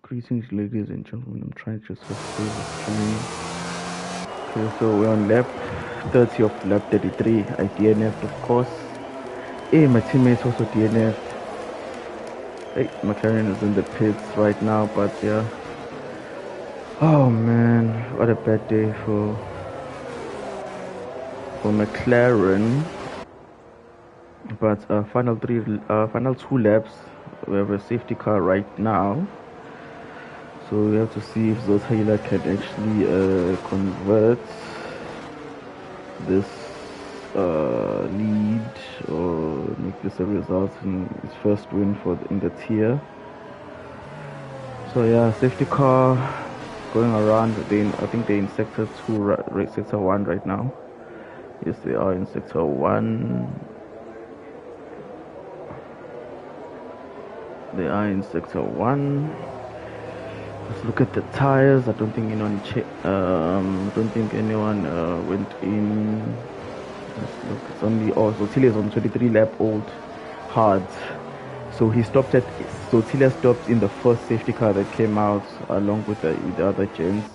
Greetings, ladies and gentlemen. I'm trying to just save the stream. Okay, so we're on lap 30 of lap 33. I DNF'd, of course. Hey, my teammates also DNF'd. Hey, McLaren is in the pits right now, but yeah. Oh man, what a bad day for McLaren. But final two laps. We have a safety car right now. So we have to see if Zotila can actually convert this lead or make this a result in his first win in the tier. So yeah, safety car going around. I think they're in sector 2, sector 1 right now. Yes, they are in sector 1. They are in sector 1. Let's look at the tires. I don't think anyone went in. Let's look. It's only Zotila is on 23 lap old hard. So he stopped Zotila stopped in the first safety car that came out along with the other gents.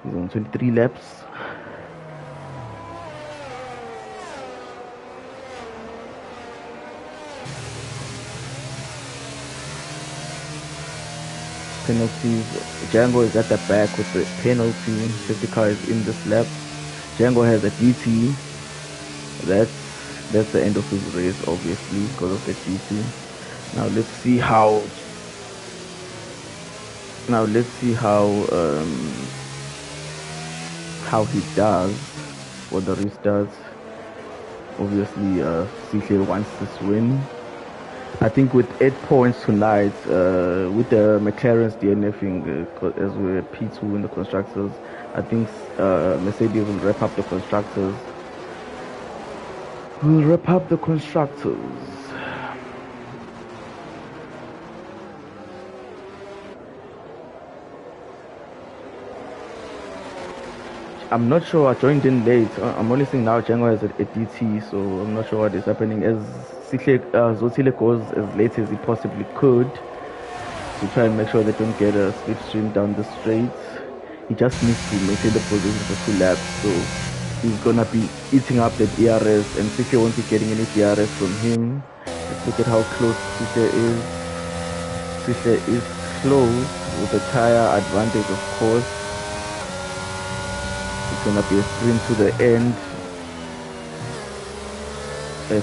He's on 23 laps. Penalties. Django is at the back with the penalty. Safety car is in this lap. Django has a DT. That's the end of his race, obviously, because of the DT. Now let's see how he does, what the race does. Obviously, CK wants this win. I think with 8 points tonight, with the McLaren's DNFing as we're P2 in the constructors, I think Mercedes will wrap up the constructors. I'm not sure. I joined in late. I'm only seeing now Django has a DT, so I'm not sure what is happening. As Zotila goes as late as he possibly could to try and make sure they don't get a slipstream down the straight. He just needs to maintain the position for 2 laps, so he's gonna be eating up the DRS, and CK won't be getting any DRS from him. Let's look at how close CK is. CK is close with a tire advantage, of course. It's gonna be a sprint to the end. As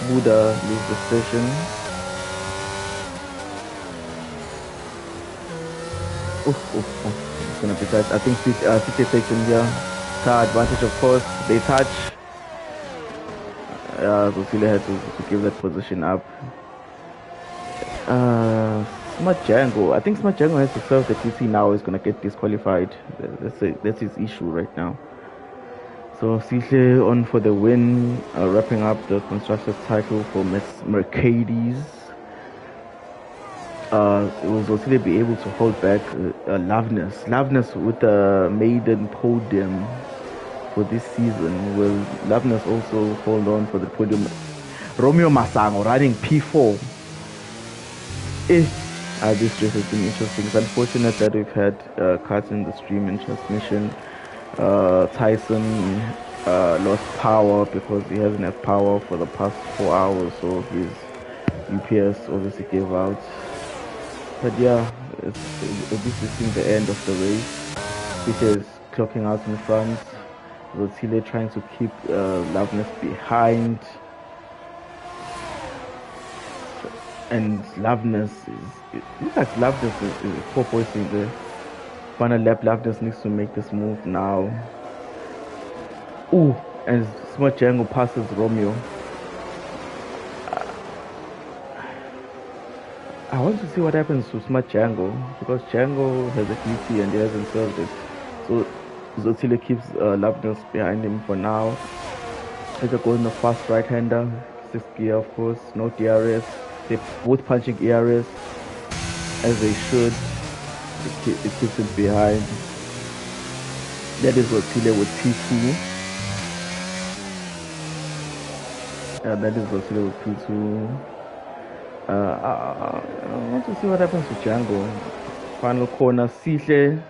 Buddha leaves the session. It's gonna be tight. I think CK takes him here. Car advantage, of course. They touch. Zotila had to give that position up. Smart Django. I think Smart Django has to serve the TC now. Is gonna get disqualified. That's his issue right now. So CK on for the win, wrapping up the constructors title for Mercedes. Will Zotila be able to hold back Loveness with the maiden podium for this season? Will Loveness also hold on for the podium? Romeo Masango running P4. This race has been interesting. It's unfortunate that we've had cuts in the stream and transmission. Tyson lost power because he hasn't had power for the past 4 hours, so his UPS obviously gave out. But yeah, this is the end of the race, which is clocking out in front. Zotila trying to keep Loveness behind. And Loveness is 4 points in the final lap. Loveness needs to make this move now. And Smart Django passes Romeo. I want to see what happens to Smart Django, because Django has a DT and he hasn't served it. So Zotila keeps Loveness behind him for now. He's going the fast right-hander, 6th gear, of course, no DRS. They're both punching ERS as they should. It keeps him behind. That is Zotila with P2. That is Zotila with P2. I want to see what happens to Django. Final corner, Sihle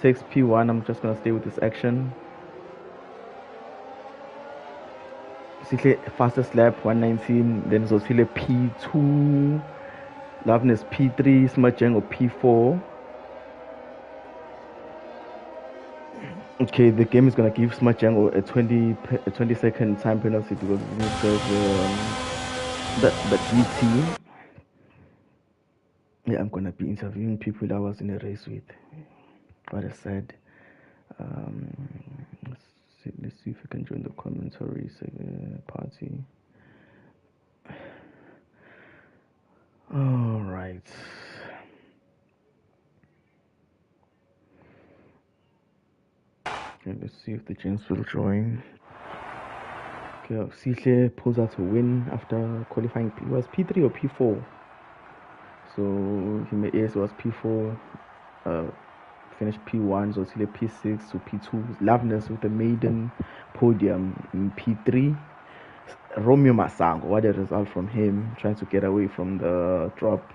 takes P1. I'm just gonna stay with this action. Sihle fastest lap 119. Then Zotsile P2. Loveness P3. Smart Django P4. Okay, the game is gonna give Smart Django a 20-second time penalty because it says the GT. Yeah, I'm gonna be interviewing people I was in a race with. What I said. Let's see if we can join the commentary party. All right. Okay, let's see if the gents will join. Okay, Sihle pulls out a win after qualifying. It was P3 or P4. So yes, it was P4. Finished P1, so Sihle P6 to P2. Loveness with the maiden podium in P3. Romeo Masango, what a result from him, trying to get away from the drop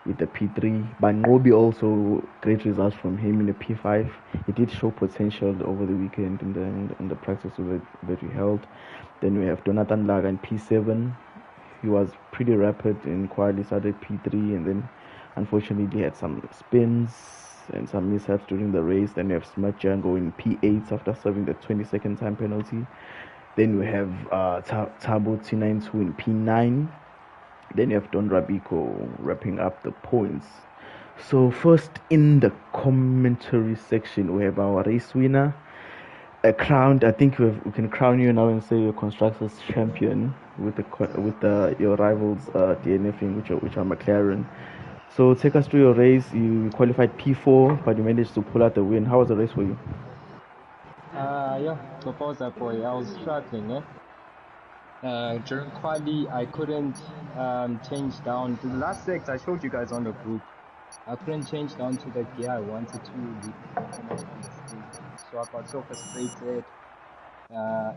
with the P3. But Nobi also great results from him in the P5. He did show potential over the weekend in the practice that we held. Then we have Donatan Laga in P7. He was pretty rapid in quali, started P3, and then unfortunately he had some spins and some mishaps during the race. Then we have Smart Django in P8 after serving the 20-second time penalty. Then we have Tabo T92 in P9. Then you have Don Rabiko wrapping up the points. So first in the commentary section, we have our race winner, crowned. I think we can crown you now and say you're constructors champion with your rivals DNF, which are McLaren. So take us through your race. You qualified P4, but you managed to pull out the win. How was the race for you? Yeah, Toposa boy, I was struggling, during quali, I couldn't change down to the last six. I showed you guys on the group. I couldn't change down to the gear I wanted to leave performance on the screen. So I got so frustrated.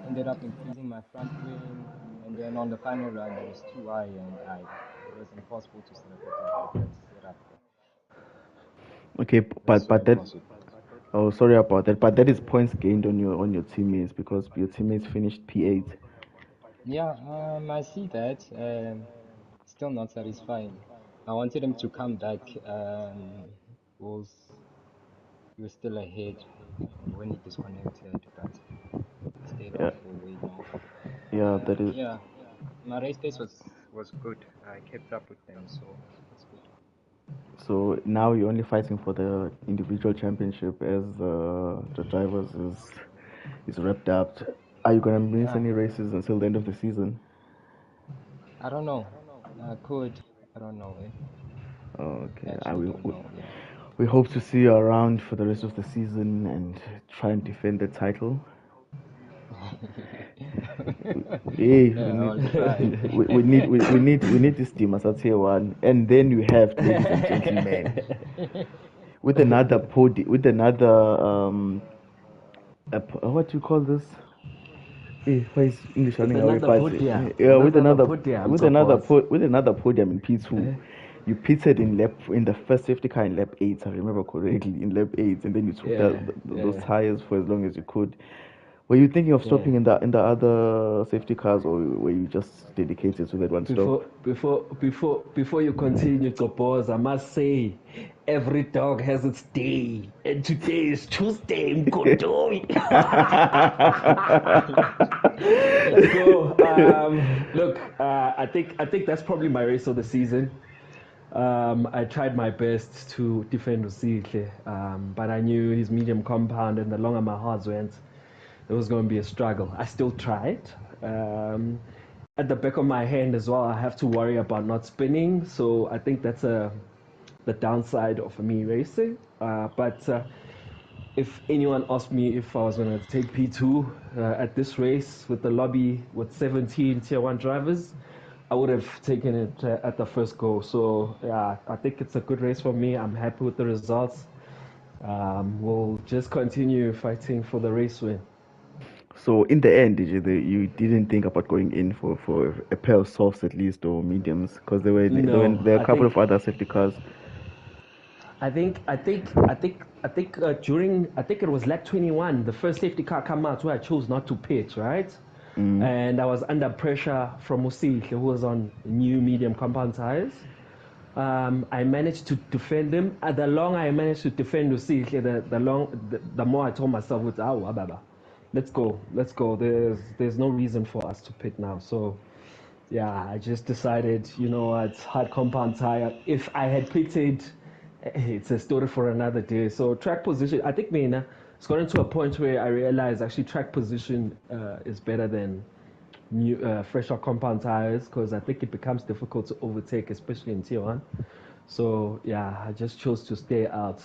Ended up increasing my front wing, and then on the final run it was too high, and it was impossible to set up a different setup. Okay, but that. Oh, sorry about that. But that is points gained on your teammates because your teammates finished P8. Yeah, I see that. Still not satisfying. I wanted him to come back. Was he was still ahead when he disconnected, but he stayed Yeah, off for way long. yeah, that is. Yeah, my race pace was good. I kept up with them, so that's good. So now you're only fighting for the individual championship as the drivers is wrapped up. Are you gonna miss Yeah, any races until the end of the season? I don't know. I could. I don't know. I Okay, actually don't know. Yeah. we hope to see you around for the rest of the season and try and defend the title. Hey, Yeah, I'll try. we need this team as a tier one, and then you have, ladies and gentlemen, with another with another what do you call this? Why is English running away? Another But podium. yeah, with another podium, with another podium in P2, you pitted in the first safety car in lap 8. I remember correctly in lap 8, and then you took those tires for as long as you could. Were you thinking of stopping in the other safety cars, or were you just dedicated to that one stop? Before you continue, Topos, I must say, every dog has its day, and today is Tuesday. Mkotomi. Let's go. Look, I think that's probably my race of the season. I tried my best to defend Usihle, but I knew his medium compound, and the longer my hards went, it was going to be a struggle. I still tried. At the back of my hand as well, I have to worry about not spinning. So I think that's the downside of me racing. But if anyone asked me if I was going to take P2 at this race with the lobby with 17 tier 1 drivers, I would have taken it at the first go. So yeah, I think it's a good race for me. I'm happy with the results. We'll just continue fighting for the race win. So in the end, you didn't think about going in for a pair of softs at least or mediums because No, there were a I couple think of other safety cars. During, I think it was lap 21, the first safety car came out where I chose not to pitch, right? And I was under pressure from Osihle, who was on new medium compound tires. I managed to defend him. The longer I managed to defend Osihle, the more I told myself, Baba, let's go, let's go. There's no reason for us to pit now. So yeah, I just decided, you know what, hard compound tire. If I had pitted, it's a story for another day. So track position, I think, it's gotten to a point where I realized actually track position is better than fresher compound tires because I think it becomes difficult to overtake, especially in tier one. So yeah, I just chose to stay out.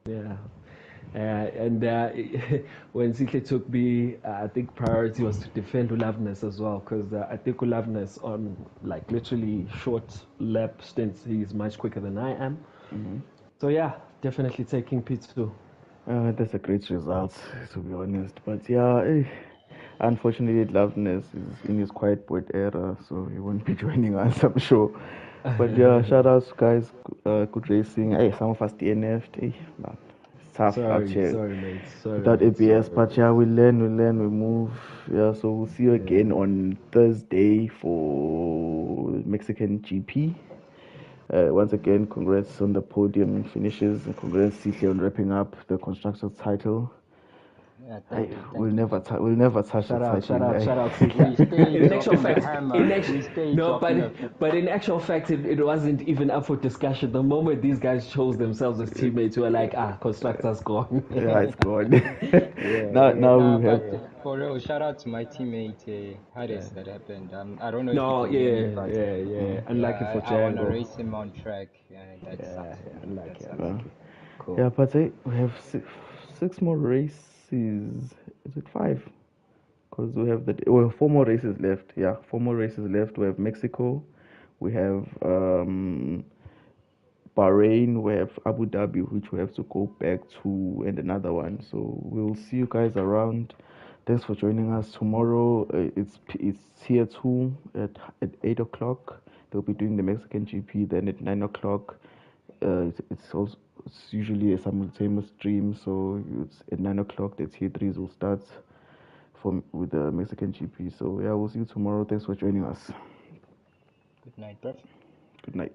Yeah. And when Sihle took me, I think priority was to defend Ulavnes as well, because I think Ulavnes on like literally short lap stints, he's much quicker than I am. So yeah, definitely taking P2. That's a great result, to be honest. But yeah, unfortunately, Loveness is in his quiet board era, so he won't be joining us, I'm sure. But yeah, shout outs, guys. Good racing. Hey, some of us DNF'd. Hey, man, it's tough out here Sorry, mate. Sorry, without mate. ABS. Sorry, But yeah, we learn, we move. Yeah, so we'll see you again on Thursday for Mexican GP. Once again, congrats on the podium finishes and congrats Sihle on wrapping up the constructors title. Yeah, thank you. We'll never touch Shout the out, title. shout out, We Sihle. stay In actual dropping the fact, hammer. We stay no, dropping the. but in actual fact, it wasn't even up for discussion. The moment these guys chose themselves as teammates, we were like, constructors gone. Yeah, it's gone. Yeah. Now Nah, we but have. for real, shout out to my teammate Harris that happened. I don't know if you No, can hear me, but yeah. Unlucky for I want to Django. race him on track. That Yeah, sucks. unlucky, That sucks. unlucky. Cool. Yeah, but we have six more races. Is it five? Because we have four more races left. Yeah, four more races left. We have Mexico. We have Bahrain. We have Abu Dhabi, which we have to go back to, and another one. So we'll see you guys around. Thanks for joining us tomorrow. It's tier two at 8 o'clock. They'll be doing the Mexican GP. Then at 9 o'clock, it's usually a simultaneous stream. So it's at 9 o'clock. The tier threes will start with the Mexican GP. So yeah, we'll see you tomorrow. Thanks for joining us. Good night, bro. Good night.